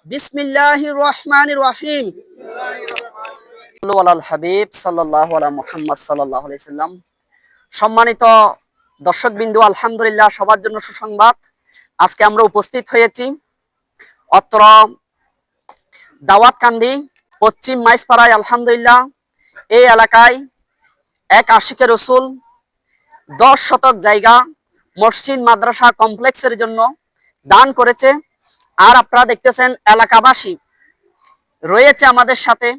বিসমিল্লাহির রহমানির রহিম। আল হাবিব সাল্লাল্লাহু আলা মুহাম্মদ সাল্লাল্লাহু আলাইহি সাল্লাম। সম্মানিত দর্শকবৃন্দ, আলহামদুলিল্লাহ, সবার জন্য সুসংবাদ। আজকে আমরা উপস্থিত হয়েছি অত্র দাওয়াতকান্দি পশ্চিম মাইজপাড়ায়। আলহামদুলিল্লাহ, এই এলাকায় এক আশিকে রসুল 10 শতক জায়গা মসজিদ মাদ্রাসা কমপ্লেক্সের জন্য দান করেছে। আর আপনারা দেখতেছেন এলাকাবাসী রয়েছে আমাদের সাথে।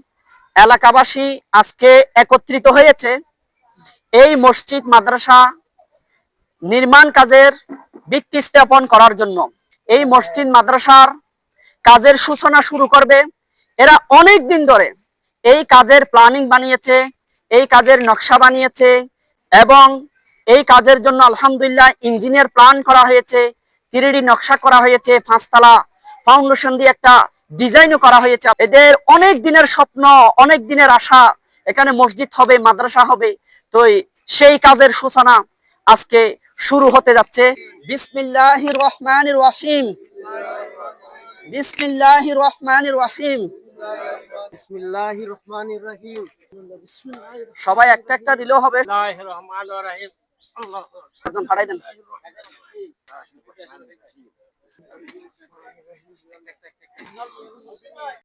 এলাকাবাসী আজকে একত্রিত হয়েছে এই মসজিদ মাদ্রাসা নির্মাণ কাজের ভিত্তি স্থাপন করার জন্য। এই মসজিদ মাদ্রাসার কাজের সূচনা শুরু করবে। এরা অনেক দিন ধরে এই কাজের প্ল্যানিং বানিয়েছে, এই কাজের নকশা বানিয়েছে এবং এই কাজের জন্য আলহামদুলিল্লাহ ইঞ্জিনিয়ার প্ল্যান করা হয়েছে, 3D নকশা করা হয়েছে, 5 তলা ফাউন্ডেশন দিয়ে একটা ডিজাইনও করা হয়েছে। এদের অনেক দিনের স্বপ্ন, অনেক দিনের আশা, এখানে মসজিদ হবে, মাদ্রাসা হবে। তো সেই কাজের সূচনা আজকে শুরু হতে যাচ্ছে। বিসমিল্লাহির রহমানির রহিম। বিসমিল্লাহির রহমানির রহিম। বিসমিল্লাহির রহমানির রহিম। সবাই একটা একটা দিলেও হবে। বিসমিল্লাহির রহমানির রহিম। আল্লাহু আকবার। একজন ফাড়াই দেন।